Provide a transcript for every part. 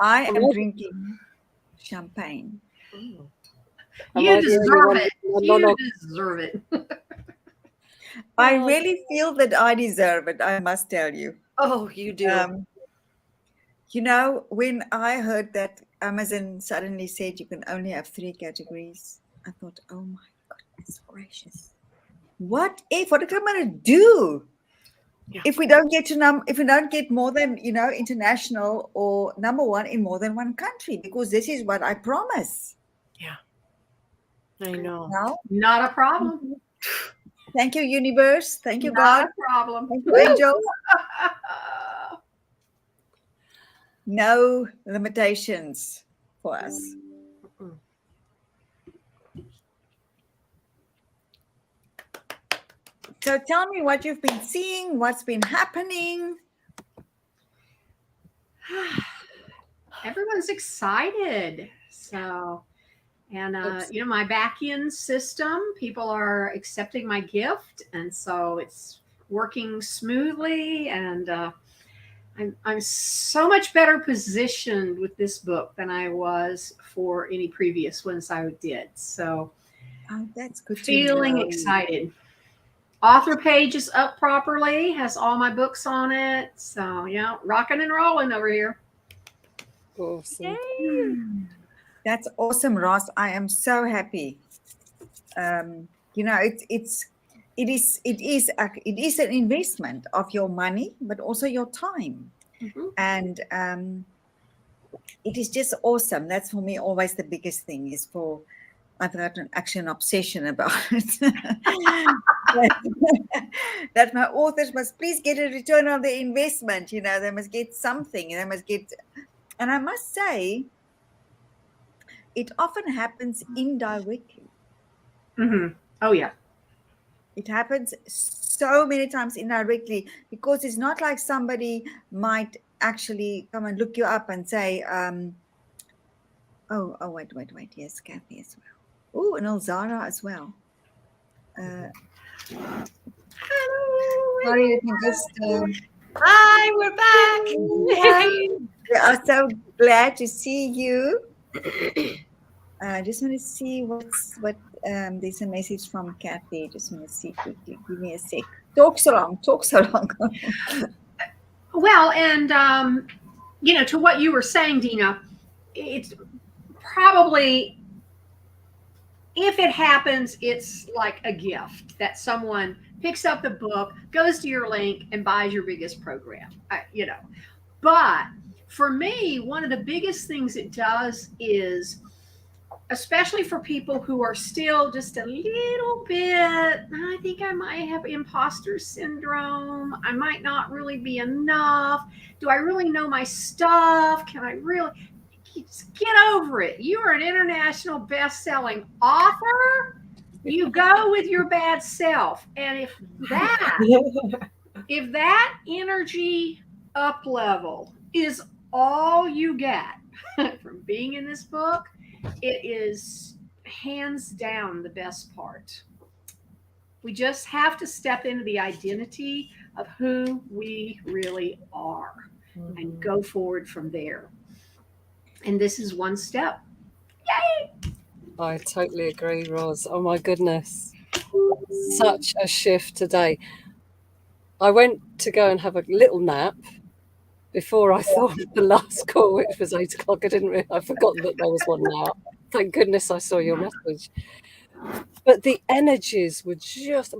I am drinking champagne. You deserve it. You deserve it. I really feel that I deserve it, I must tell you. Oh, you do. Um, you know, when I heard that Amazon suddenly said you can only have 3 categories, I thought, oh my goodness gracious. What am I going to do? Yeah. If we don't get if we don't get more than, international or number one in more than one country, because this is what I promise. Yeah. I know. Now, Not a problem. thank you, universe. Thank you, Not God. a problem. Thank you, angels. No limitations for us. So tell me what you've been seeing, what's been happening. Everyone's excited. So, and my back-end system, people are accepting my gift, and so it's working smoothly. And I'm so much better positioned with this book than I was for any previous ones I did. So, Oh, that's good to feeling know. excited. Author page is up properly, has all my books on it. So, yeah, rocking and rolling over here. Awesome. That's awesome, Ross. I am so happy. It is an investment of your money, but also your time. Mm-hmm. And it is just awesome. That's for me always the biggest thing is I've got an obsession about it. that my authors must please get a return on their investment. They must get something. They must get, and I must say, it often happens indirectly. Mm-hmm. Oh, yeah. It happens so many times indirectly because it's not like somebody might actually come and look you up and say, wait. Yes, Kathy as well. Oh, and Elzara as well. Sorry, you can just. Hi, we're back. We are so glad to see you. I just want to see what. There's a message from Kathy. Just want to see quickly. Give me a sec. Talk so long. Well, and to what you were saying, Dina, it's probably, if it happens, it's like a gift that someone picks up the book, goes to your link, and buys your biggest program. But for me, one of the biggest things it does is, especially for people who are still just a little bit, I think I might have imposter syndrome. I might not really be enough. Do I really know my stuff? Can I really get over it? You are an international best-selling author. You go with your bad self. And if that energy up level is all you get from being in this book, it is hands down the best part. We just have to step into the identity of who we really are and go forward from there. And this is one step. Yay! I totally agree, Roz. Oh my goodness. Such a shift today. I went to go and have a little nap before I thought the last call, which was 8 o'clock. I forgot that there was one now. Thank goodness I saw your message. But the energies were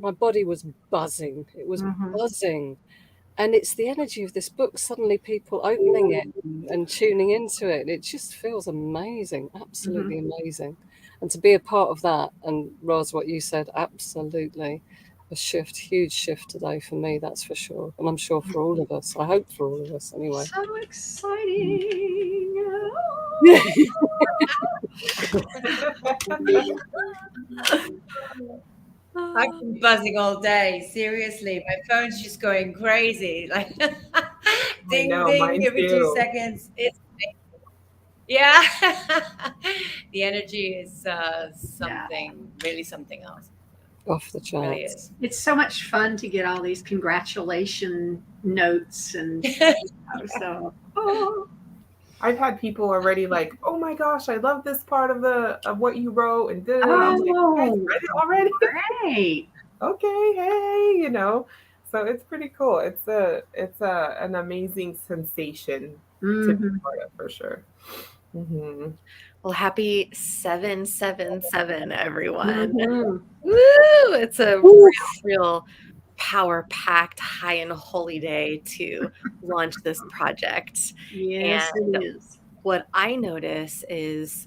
my body was buzzing. It was buzzing. And it's the energy of this book, suddenly people opening it and tuning into it. It just feels amazing, absolutely amazing. And to be a part of that, and Roz, what you said, absolutely a shift, huge shift today for me, that's for sure. And I'm sure for all of us. I hope for all of us anyway. So exciting. I've been buzzing all day. Seriously, my phone's just going crazy. Like ding ding every 2 seconds. It's yeah. The energy is something really something else. Off the It really charts. is. It's so much fun to get all these congratulation notes and so. Oh, I've had people already like, oh my gosh, I love this part of what you wrote, and did it. I'm like, you guys oh, read it already? great. Okay, hey, So it's pretty cool. It's an amazing sensation to be Mm-hmm. part of for sure. Mm-hmm. Well, happy 777, everyone. Mm-hmm. Woo! It's a Oof. real power-packed, high and holy day to launch this project. Yes, And it is. what I notice is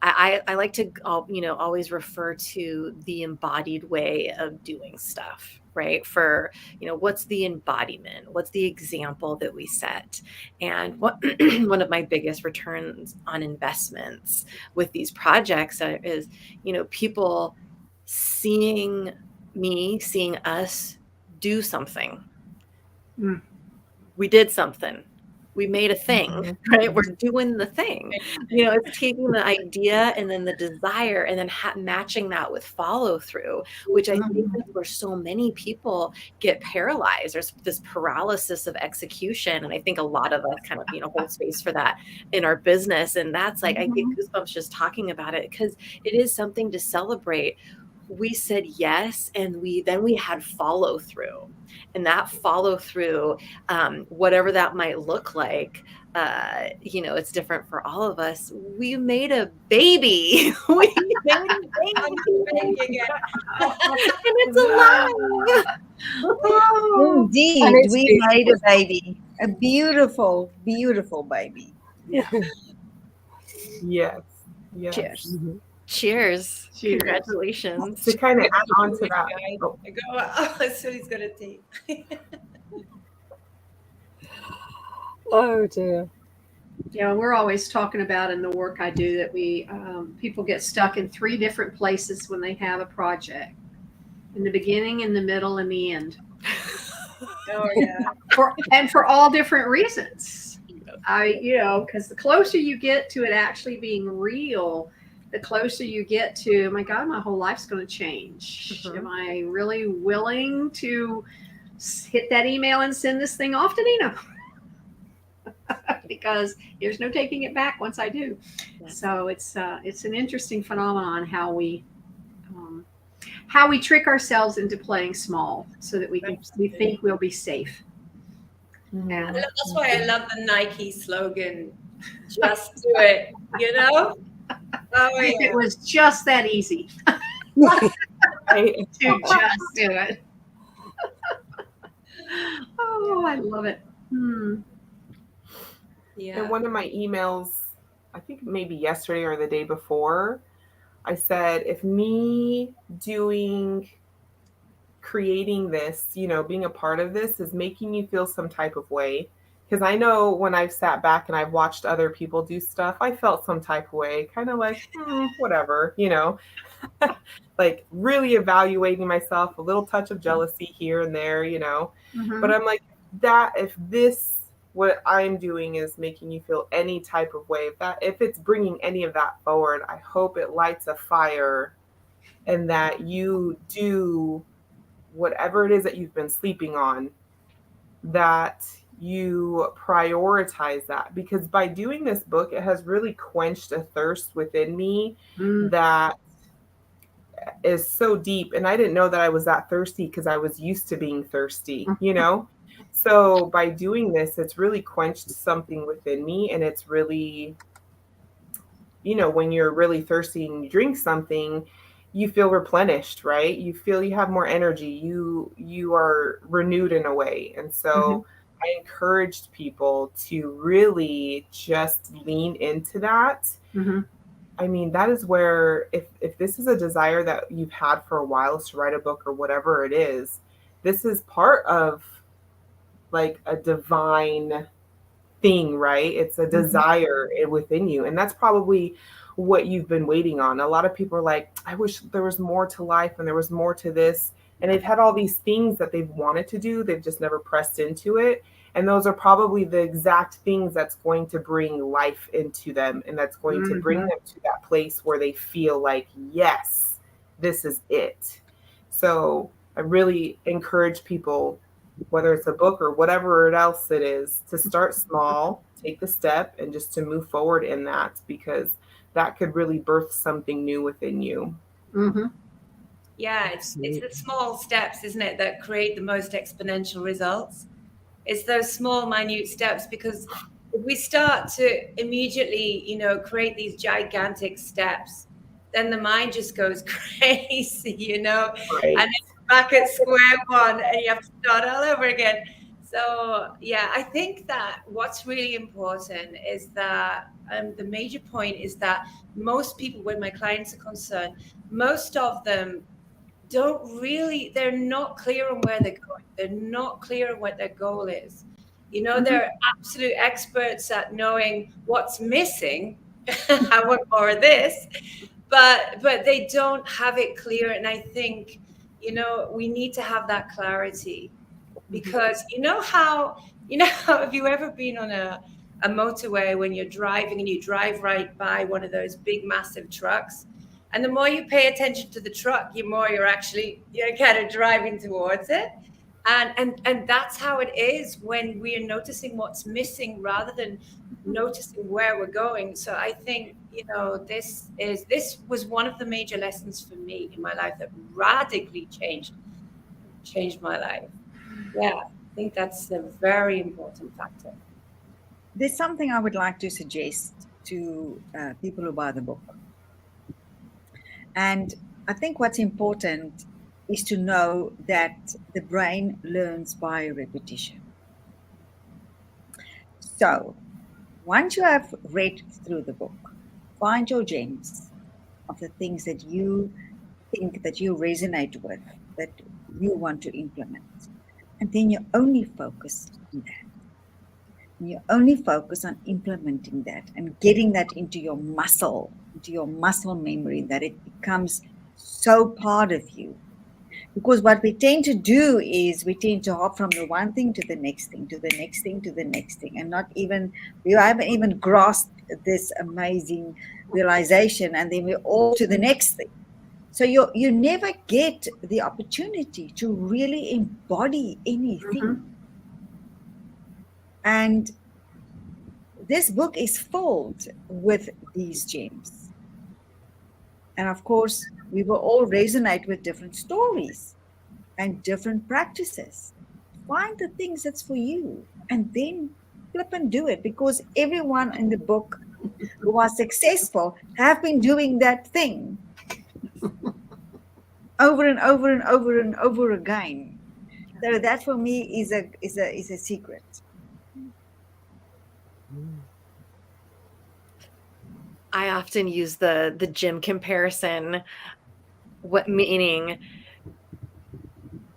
I like to always refer to the embodied way of doing stuff, right? For what's the embodiment, what's the example that we set, and what one of my biggest returns on investments with these projects is people seeing seeing us do something. Mm. We did something. We made a thing, right? Mm-hmm. We're doing the thing. It's taking the idea and then the desire and then matching that with follow through, which I think is where so many people get paralyzed. There's this paralysis of execution. And I think a lot of us kind of, hold space for that in our business. And that's like, I get goosebumps just talking about it because it is something to celebrate. We said yes, and then we had follow through, and that follow through, whatever that might look like, it's different for all of us. We made a baby. We made a baby, and it's alive. Oh, Indeed, And it's we made a baby, a beautiful, beautiful baby. Yes. Yes. Cheers. Mhm. Cheers. Cheers. Congratulations. To kind of add on to that. Guys, Oh, I go, oh, so he's gonna take. Oh dear. Yeah, we're always talking about in the work I do that we people get stuck in 3 different places when they have a project: in the beginning, in the middle, and the end. Oh yeah. For all different reasons. Because the closer you get to it actually being real, the closer you get to, my God, my whole life's going to change. Mhm. Am I really willing to hit that email and send this thing off to Nina? Because there's no taking it back once I do. Yes. So it's an interesting phenomenon how we trick ourselves into playing small so that we think we'll be safe. mhm. That's why I love the Nike slogan. Just do it. Oh If yeah. it was just that easy Right. to just do it. Oh, I love it. Yeah. In one of my emails, I think maybe yesterday or the day before, I said, if me creating this, being a part of this is making you feel some type of way. Because I know when I've sat back and I've watched other people do stuff, I felt some type of way, kind of like, whatever, like really evaluating myself, a little touch of jealousy here and there, Mhm. But I'm like, what I'm doing is making you feel any type of way, if it's bringing any of that forward, I hope it lights a fire and that you do whatever it is that you've been sleeping on, that you prioritize that. Because by doing this book, it has really quenched a thirst within me that is so deep. And I didn't know that I was that thirsty because I was used to being thirsty, So by doing this, it's really quenched something within me. And it's really, when you're really thirsty and you drink something, you feel replenished, right? You feel you have more energy. You are renewed in a way. And so I encouraged people to really just lean into that. I mean, that is where, if this is a desire that you've had for a while, is to write a book or whatever it is, this is part of like a divine thing, right? It's a desire within you. And that's probably what you've been waiting on. A lot of people are like, I wish there was more to life and there was more to this. And they've had all these things that they've wanted to do. They've just never pressed into it. And those are probably the exact things that's going to bring life into them. And that's going to bring them to that place where they feel like, yes, this is it. So I really encourage people, whether it's a book or whatever else it is, to start small, take the step, and just to move forward in that, because that could really birth something new within you. Mm-hmm. Yeah, it's the small steps, isn't it, that create the most exponential results. It's those small, minute steps, because if we start to immediately, create these gigantic steps, then the mind just goes crazy, Right. and it's back at square one and you have to start all over again. So, yeah, I think that what's really important is that the major point is that most people, when my clients are concerned, most of them they're not clear on where they're going. They're not clear on what their goal is. They're absolute experts at knowing what's missing. I want more of this, but they don't have it clear. And I think, we need to have that clarity, because have you ever been on a motorway when you're driving and you drive right by one of those big massive trucks, and the more you pay attention to the truck, the more you're actually kind of driving towards it. And that's how it is when we're noticing what's missing rather than noticing where we're going. So I think this was one of the major lessons for me in my life that radically changed my life. Yeah, I think that's a very important factor. There's something I would like to suggest to people who buy the book. And I think what's important is to know that the brain learns by repetition. So once you have read through the book, find your gems of the things that you think that you resonate with, that you want to implement. And then you only focus on that. And you only focus on implementing that and getting that into your muscle memory, that it becomes so part of you. Because what we tend to do is we tend to hop from the one thing to the next thing, to the next thing, to the next thing, and we haven't even grasped this amazing realization, and then we're all to the next thing. So you never get the opportunity to really embody anything. And this book is filled with these gems. And of course, we will all resonate with different stories and different practices. Find the things that's for you and then flip and do it, because everyone in the book who was successful have been doing that thing over and over and over and over again. So that for me is a secret. I often use the gym comparison, what meaning,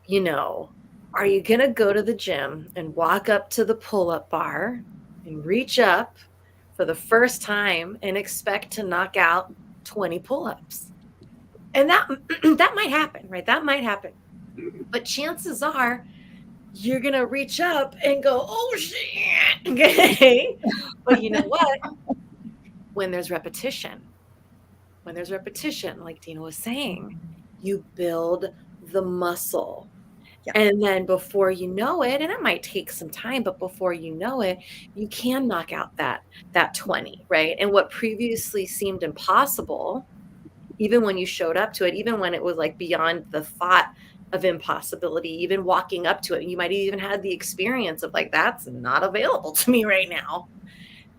are you going to go to the gym and walk up to the pull-up bar and reach up for the first time and expect to knock out 20 pull-ups? And that might happen, right? That might happen. But chances are you're going to reach up and go, oh shit. Okay. But you know what? When there's repetition, like Dina was saying, you build the muscle. Yeah. And then before you know it, and it might take some time, but before you know it, you can knock out that 20, right? And what previously seemed impossible, even when you showed up to it, even when it was like beyond the thought of impossibility, even walking up to it, you might even had the experience of like, that's not available to me right now.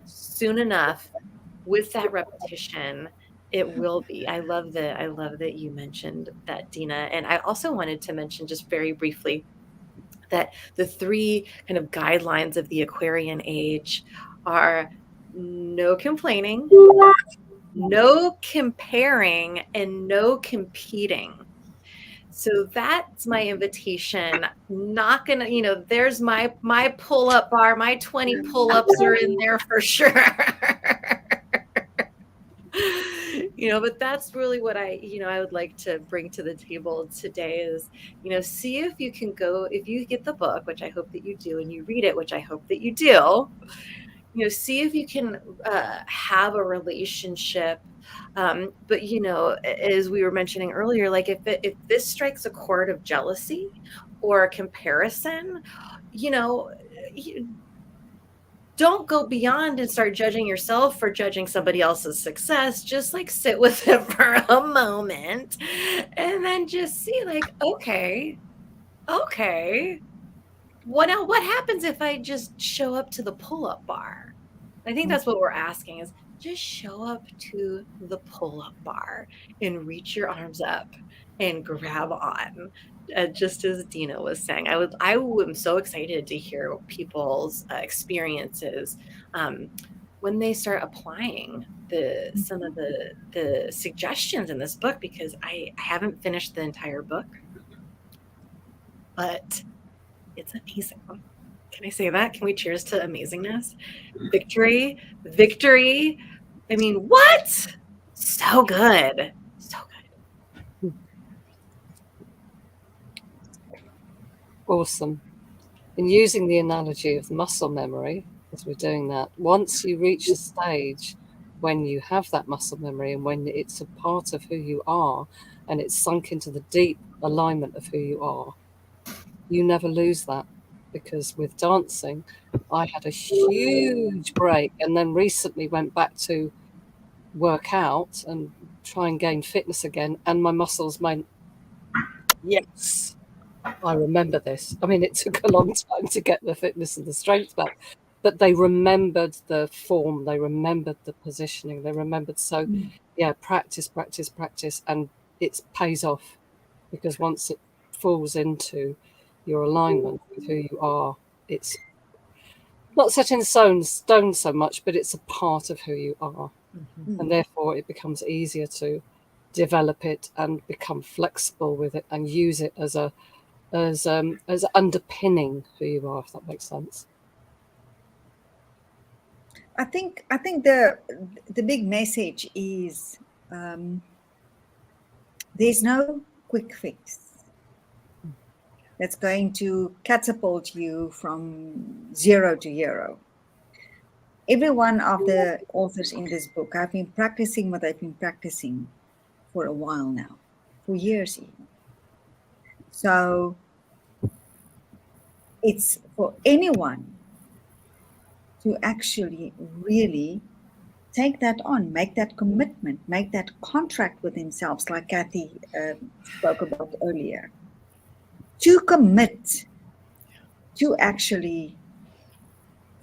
Soon enough, with that repetition, it will be. I love that you mentioned that, Dina. And I also wanted to mention just very briefly that the 3 kind of guidelines of the Aquarian age are no complaining, no comparing, and no competing. So that's my invitation. Not gonna, there's my pull-up bar, my 20 pull-ups are in there for sure. But that's really what I would like to bring to the table today is, see if you get the book, which I hope that you do, and you read it, which I hope that you do, see if you can have a relationship. But as we were mentioning earlier, like if this strikes a chord of jealousy or comparison, you don't go beyond and start judging yourself for judging somebody else's success. Just like sit with it for a moment and then just see like, okay, what happens if I just show up to the pull-up bar? I think that's what we're asking is just show up to the pull-up bar and reach your arms up and grab on. Just as Dina was saying, I am so excited to hear people's experiences when they start applying some of the suggestions in this book, because I haven't finished the entire book, but it's amazing. Can I say that? Can we cheers to amazingness? Victory. I mean, what? So good. So good. Awesome. And using the analogy of muscle memory, as we're doing that, once you reach a stage when you have that muscle memory and when it's a part of who you are and it's sunk into the deep alignment of who you are, you never lose that. Because with dancing, I had a huge break and then recently went back to work out and try and gain fitness again. And my muscles went, yes, I remember this. I mean, it took a long time to get the fitness and the strength back, but they remembered the form, they remembered the positioning, they remembered. So, yeah, practice, and it pays off, because once it falls into your alignment with who you are, it's not set in stone so much, but it's a part of who you are, and therefore it becomes easier to develop it and become flexible with it and use it as underpinning who you are, if that makes sense. I think the big message is there's no quick fix that's going to catapult you from 0 to hero. Every one of the authors in this book have been practicing what they've been practicing for a while now, for years even. So it's for anyone to actually really take that on, make that commitment, make that contract with themselves, like Kathy spoke about earlier, to commit to actually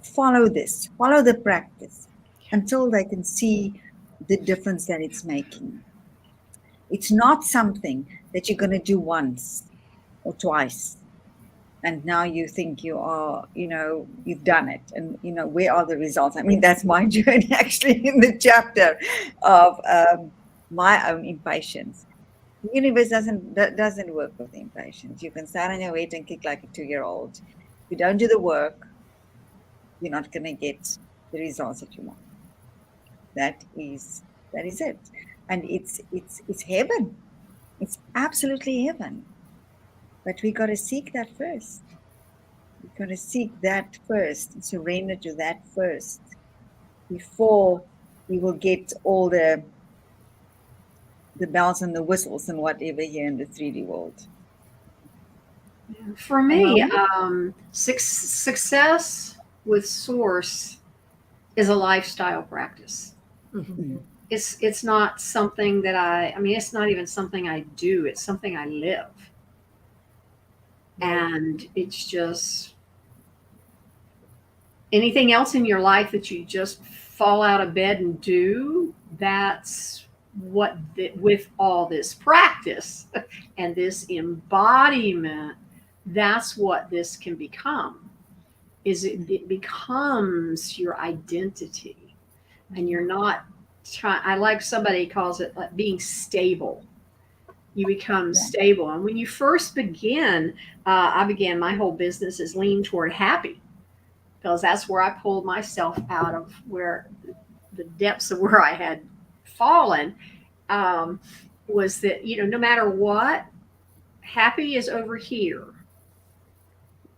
follow the practice until they can see the difference that it's making. It's not something that you're going to do once or twice and now you think you are, you've done it, and where are the results? I mean, that's my journey actually in the chapter of my own impatience. The universe doesn't work with impatience. You can stand on your head and kick like a 2-year-old. If you don't do the work, you're not going to get the results that you want. That is it, and it's heaven. It's absolutely heaven. But we got to seek that first. We've got to seek that first and surrender to that first before we will get all the bells and the whistles and whatever here in the 3D world. For me, success with Source is a lifestyle practice. Mm-hmm. It's not something that it's not even something I do. It's something I live. And it's just anything else in your life that you just fall out of bed and do, that's what with all this practice and this embodiment, that's what this can become. It becomes your identity, and you're not trying. I like somebody calls it like being stable. You become stable, and when you first begin, I began my whole business is lean toward happy, because that's where I pulled myself out of where the depths of where I had fallen. Was that no matter what, happy is over here,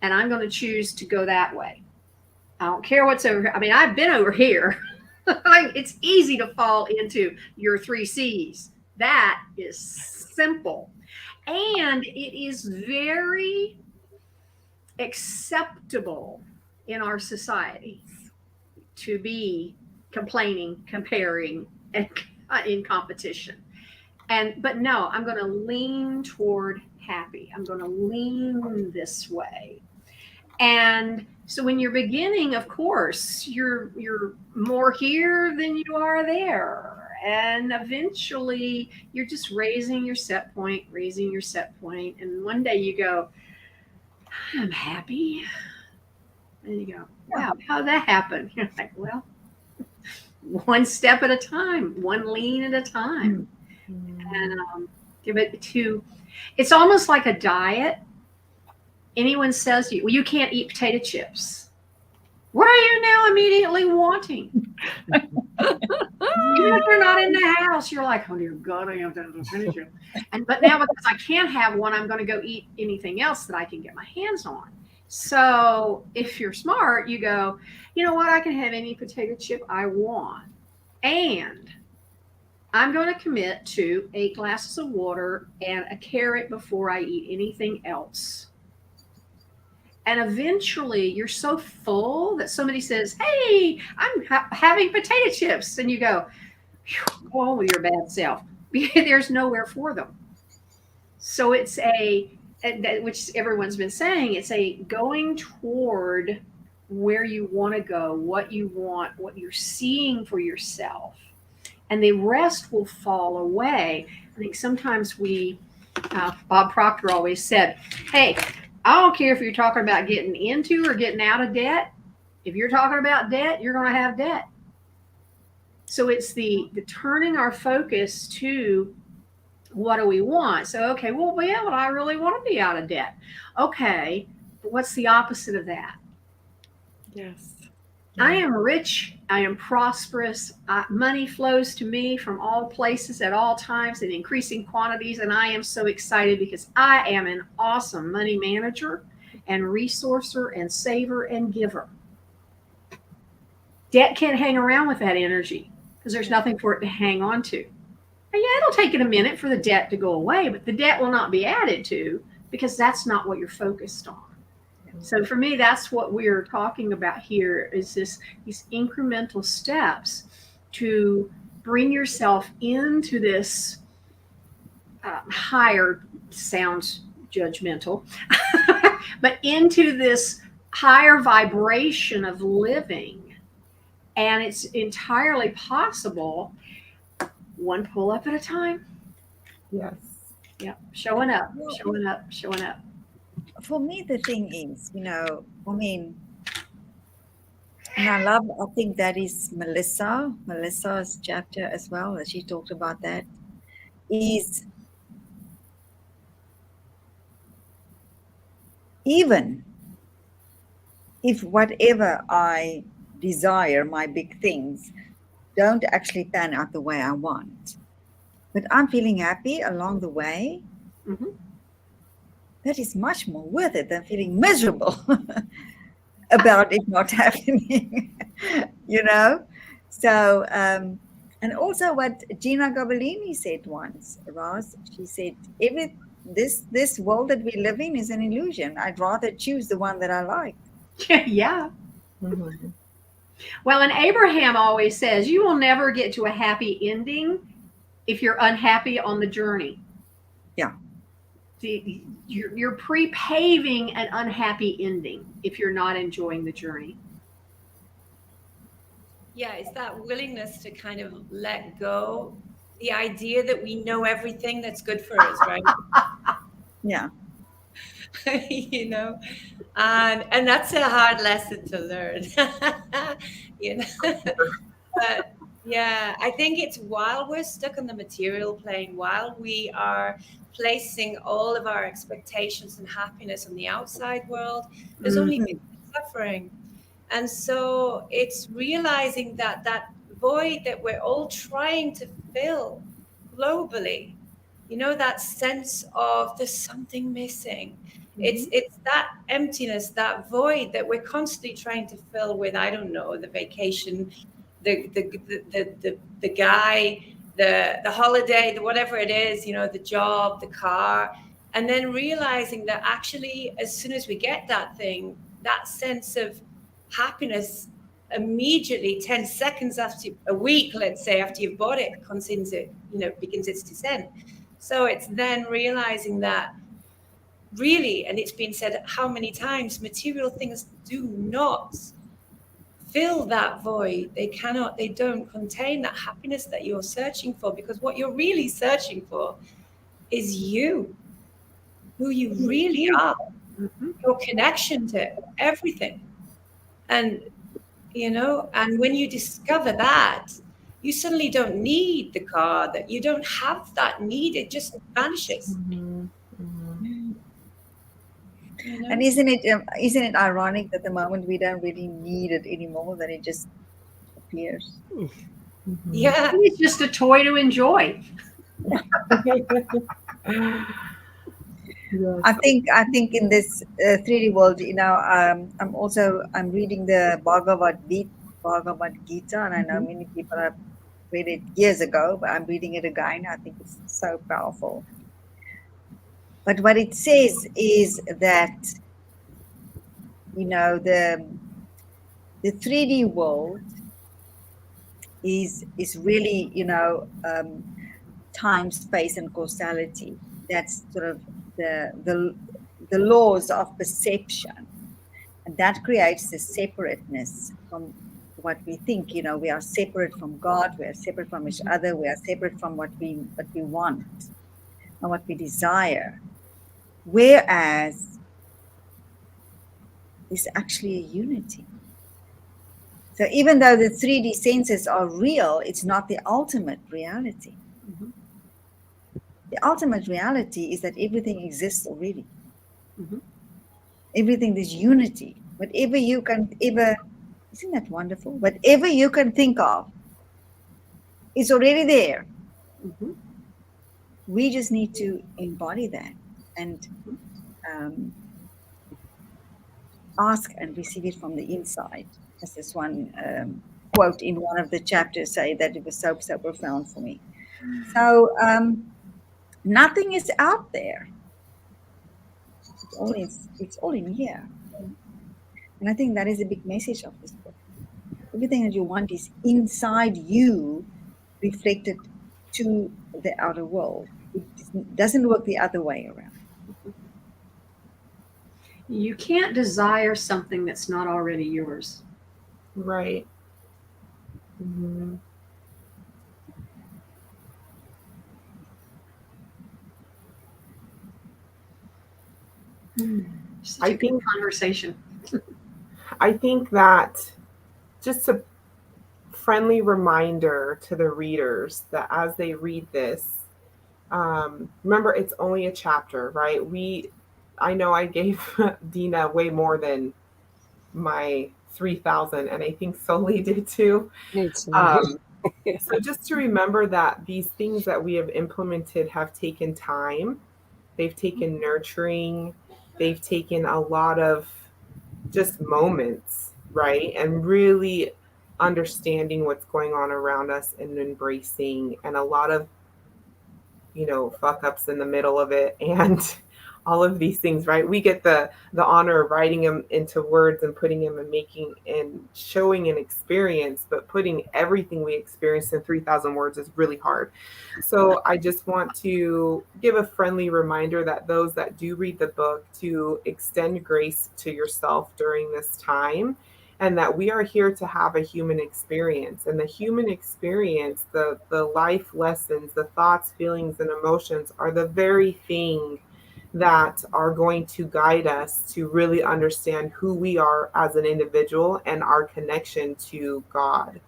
and I'm going to choose to go that way. I don't care what's over here. I mean, I've been over here. Like, it's easy to fall into your 3 C's. That is simple. And it is very acceptable in our society to be complaining, comparing, and in competition. But no, I'm going to lean toward happy. I'm going to lean this way. And so when you're beginning, of course, you're more here than you are there. And eventually you're just raising your set point, raising your set point. And one day you go, I'm happy. And you go, wow, how'd that happen? You're like, well, one step at a time, one lean at a time. And give it to, it's almost like a diet. Anyone says to you, well, you can't eat potato chips. What are you now immediately wanting? Even if they're not in the house, you're like, oh dear God, I have to finish it. But now because I can't have one, I'm going to go eat anything else that I can get my hands on. So if you're smart, you go, you know what? I can have any potato chip I want. And I'm going to commit to 8 glasses of water and a carrot before I eat anything else. And eventually you're so full that somebody says, hey, I'm having potato chips. And you go on with your bad self. There's nowhere for them. So it's which everyone's been saying, it's a going toward where you want to go, what you want, what you're seeing for yourself. And the rest will fall away. I think sometimes Bob Proctor always said, hey, I don't care if you're talking about getting into or getting out of debt. If you're talking about debt, you're going to have debt. So it's the turning our focus to what do we want? So, okay, well, yeah, but I really want to be out of debt. Okay, but what's the opposite of that? Yes. I am rich. I am prosperous. Money flows to me from all places at all times in increasing quantities. And I am so excited because I am an awesome money manager and resourcer and saver and giver. Debt can't hang around with that energy because there's nothing for it to hang on to. And yeah, it'll take it a minute for the debt to go away, but the debt will not be added to because that's not what you're focused on. So for me, that's what we're talking about here is these incremental steps to bring yourself into this higher, sounds judgmental, but into this higher vibration of living. And it's entirely possible, one pull up at a time. Yes. Yeah, showing up, showing up, showing up. For me, the thing is, I mean, and I think that is Melissa's chapter as well, as she talked about that, is even if whatever I desire, my big things, don't actually pan out the way I want, but I'm feeling happy along the way, that is much more worth it than feeling miserable about it not happening, So, and also what Gina Gabellini said once, Roz, she said, this world that we live in is an illusion. I'd rather choose the one that I like. Yeah. Mm-hmm. Well, and Abraham always says, you will never get to a happy ending if you're unhappy on the journey. Yeah. You're pre-paving an unhappy ending if you're not enjoying the journey. Yeah, it's that willingness to kind of let go the idea that we know everything that's good for us, right? Yeah. And that's a hard lesson to learn. But yeah, I think it's while we're stuck on the material plane, while we are placing all of our expectations and happiness on the outside world, there's only suffering. And so it's realizing that void that we're all trying to fill globally, that sense of there's something missing. It's that emptiness, that void that we're constantly trying to fill with, I don't know, the vacation, the guy, the holiday, the whatever it is, the job, the car, and then realizing that actually as soon as we get that thing, that sense of happiness immediately 10 seconds after, a week, let's say, after you've bought it, begins its descent. So it's then realizing that really, and it's been said how many times, material things do not fill that void. They don't contain that happiness that you're searching for, because what you're really searching for is you, who you really are, your connection to everything. And and when you discover that, you suddenly don't need the car, that you don't have that need, it just vanishes. And isn't it ironic that the moment we don't really need it anymore, then it just appears? Yeah. It's just a toy to enjoy. Yes. I think in this 3D world, I'm reading the Bhagavad Gita, and I know many people have read it years ago, but I'm reading it again. I think it's so powerful. But what it says is that the 3D world is really time, space, and causality. That's sort of the laws of perception, and that creates the separateness from what we think. We are separate from God. We are separate from each other. We are separate from what we want and what we desire. Whereas there's actually a unity. So even though the 3D senses are real, it's not the ultimate reality. The ultimate reality is that everything exists already. Everything is unity. Whatever you can ever, isn't that wonderful? Whatever you can think of is already there. We just need to embody that and ask and receive it from the inside. As this one quote in one of the chapters say, that it was so profound for me. So nothing is out there. It's all in here. And I think that is a big message of this book. Everything that you want is inside you, reflected to the outer world. It doesn't work the other way around. You can't desire something that's not already yours. Right. Mm-hmm. Such a good conversation. I think that just a friendly reminder to the readers that as they read this, remember it's only a chapter, right? I know I gave Dina way more than my 3,000, and I think Soli did too. Me too. So just to remember that these things that we have implemented have taken time, they've taken nurturing, they've taken a lot of just moments, right? And really understanding what's going on around us and embracing, and a lot of fuck ups in the middle of it, and all of these things, right? We get the honor of writing them into words and putting them and making and showing an experience, but putting everything we experienced in 3,000 words is really hard. So I just want to give a friendly reminder that those that do read the book, to extend grace to yourself during this time, and that we are here to have a human experience. And the human experience, the life lessons, the thoughts, feelings, and emotions are the very thing that are going to guide us to really understand who we are as an individual and our connection to God.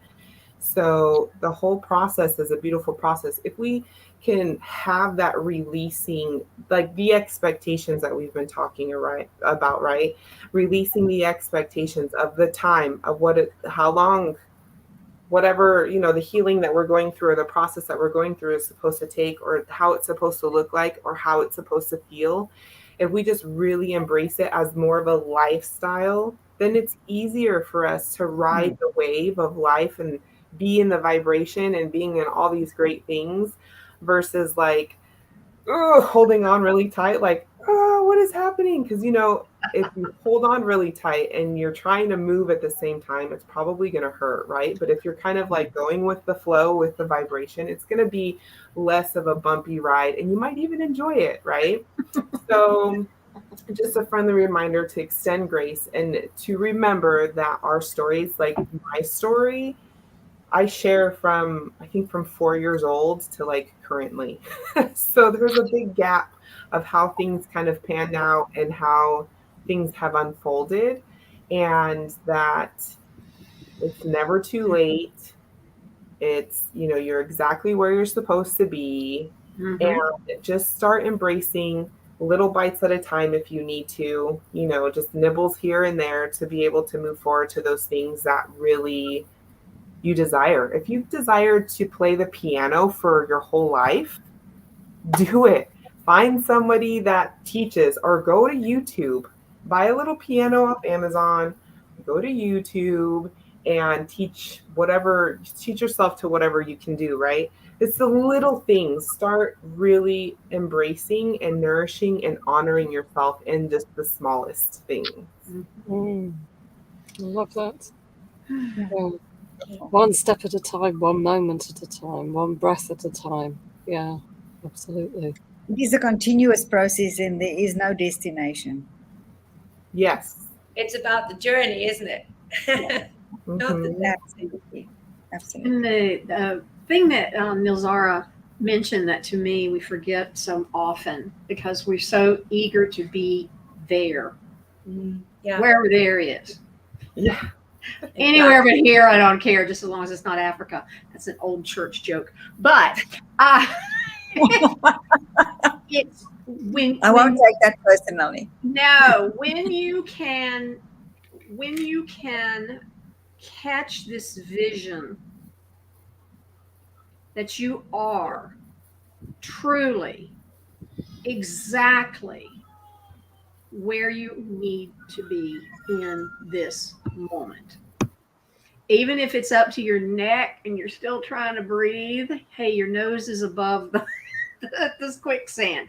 So the whole process is a beautiful process. If we can have that releasing, like the expectations that we've been talking about, right? Releasing the expectations of the time of how long, whatever, the healing that we're going through or the process that we're going through is supposed to take, or how it's supposed to look like, or how it's supposed to feel. if we just really embrace it as more of a lifestyle, then it's easier for us to ride the wave of life and be in the vibration and being in all these great things versus like, holding on really tight, like, oh, what is happening? Because, if you hold on really tight and you're trying to move at the same time, it's probably going to hurt, right? But if you're kind of like going with the flow, with the vibration, it's going to be less of a bumpy ride and you might even enjoy it, right? So just a friendly reminder to extend grace and to remember that our stories, like my story, I share from, I think, from 4 years old to like currently. So there's a big gap of how things kind of panned out and how things have unfolded, and that it's never too late. It's, you're exactly where you're supposed to be. And just start embracing little bites at a time if you need to, just nibbles here and there to be able to move forward to those things that really you desire. If you've desired to play the piano for your whole life, do it. Find somebody that teaches, or go to YouTube. Buy a little piano off Amazon, go to YouTube and teach yourself to whatever you can do, right? It's the little things. Start really embracing and nourishing and honoring yourself in just the smallest things. I love that. Yeah. One step at a time, one moment at a time, one breath at a time. Yeah, absolutely. It is a continuous process and there is no destination. Yes. It's about the journey, isn't it? Not the Absolutely. Absolutely. And the thing that Nilzara mentioned that to me we forget so often because we're so eager to be there, wherever there is. Yeah. Anywhere but here, I don't care, just as long as it's not Africa. That's an old church joke. But it's when I won't take that personally. No, when you can catch this vision that you are truly exactly where you need to be in this moment. Even if it's up to your neck and you're still trying to breathe, hey, your nose is above this quicksand.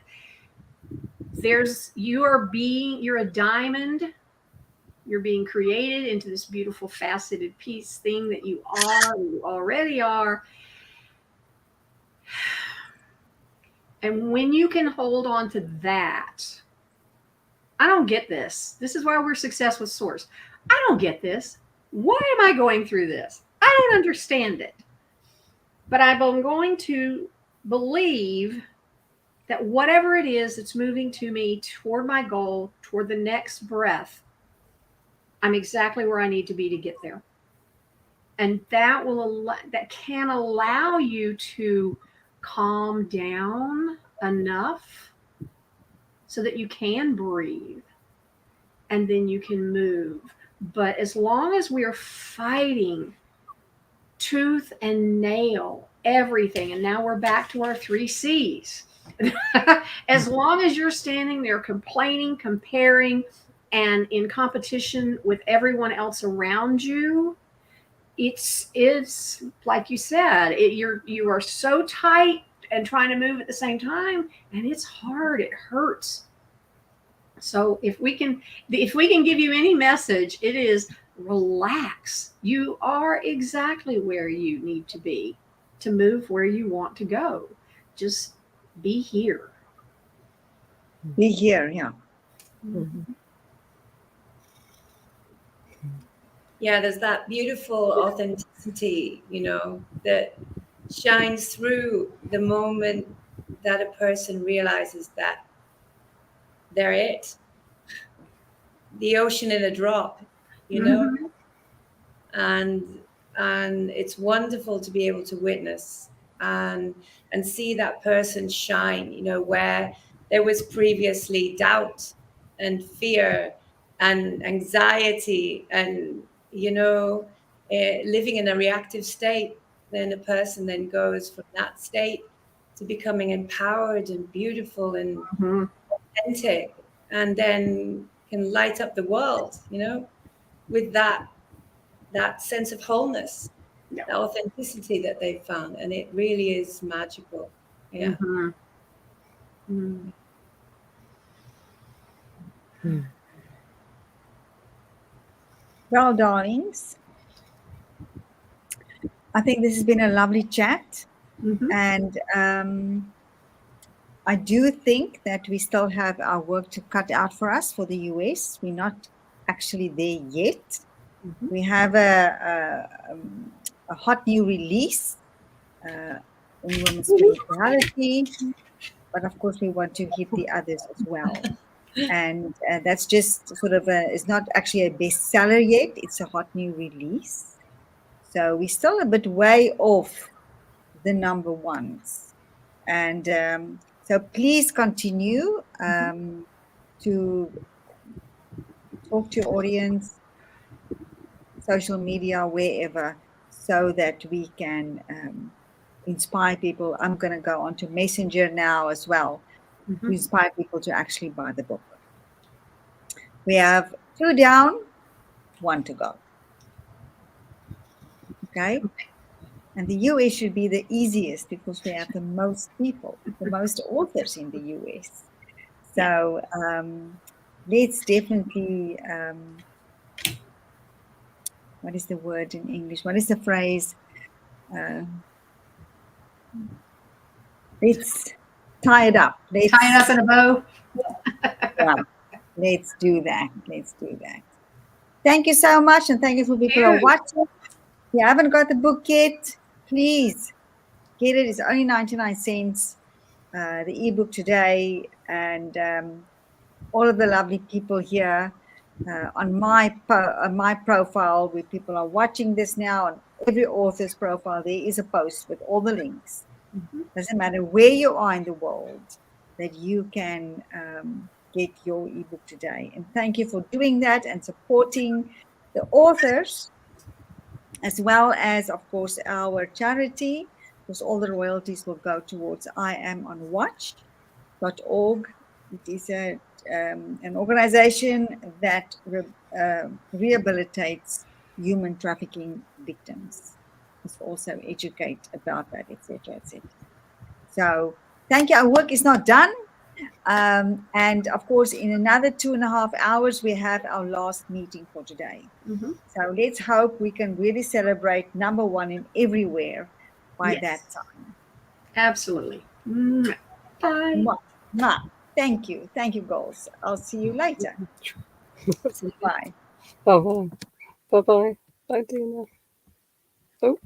You're a diamond. You're being created into this beautiful faceted piece thing that you already are. And when you can hold on to that, I don't get this. This is why we're Success with Source. I don't get this. Why am I going through this? I don't understand it. But I'm going to believe that whatever it is that's moving to me toward my goal, toward the next breath, I'm exactly where I need to be to get there. And that can allow you to calm down enough so that you can breathe and then you can move. But as long as we're fighting tooth and nail everything, and now we're back to our 3 C's. As long as you're standing there complaining, comparing, and in competition with everyone else around you, it's like you said, you are so tight and trying to move at the same time, and it's hard. It hurts. So if we can give you any message, it is relax. You are exactly where you need to be to move where you want to go. Just be here. Be here, yeah. Mm-hmm. Yeah, there's that beautiful authenticity, that shines through the moment that a person realizes that they're it. The ocean in a drop, and it's wonderful to be able to witness and see that person shine, where there was previously doubt and fear and anxiety and living in a reactive state. Then a person then goes from that state to becoming empowered and beautiful and authentic and then can light up the world, with that sense of wholeness, Yeah. the authenticity that they've found, and it really is magical. Yeah. Mhm. Mm. Well, darlings, I think this has been a lovely chat. Mhm. And I do think that we still have our work to cut out for us for the US. We're not actually there yet. Mhm. We have a hot new release in women's spirituality, but of course, we want to hit the others as well. And that's just sort of it's not actually a bestseller yet, it's a hot new release. So we're still a bit way off the number ones. And so please continue to talk to your audience, social media, wherever, so that we can inspire people. I'm going to go on to Messenger now as well to Mhm. inspire people to actually buy the book. We have 2 down, 1 to go. Okay. And the US should be the easiest because we have the most people, the most authors in the US. So let's definitely, what is the word in English? What is the phrase? Uh, let's tie it up. Tie it up in a bow. Yeah, let's do that. Let's do that. Thank you so much. And thank you for people who are Huge. watching. If you haven't got the book yet, please get it. It's only 99 cents. The ebook today, and all of the lovely people here on my profile, where people are watching this now, on every author's profile, there is a post with all the links. Mhm. Doesn't matter where you are in the world, that you can get your ebook today. And thank you for doing that and supporting the authors, as well as, of course, our charity, because all the royalties will go towards iamonwatch.org. It is an organization that rehabilitates human trafficking victims. It's also educate about that, etc., etc. So thank you. Our work is not done. And of course, in another 2.5 hours, we have our last meeting for today. Mhm. So let's hope we can really celebrate number one in everywhere by that Yes. time. Absolutely. Bye. Mwah, mwah. Thank you. Thank you, girls. I'll see you later. Bye. Bye bye. Bye bye. Bye, Dina. Oh.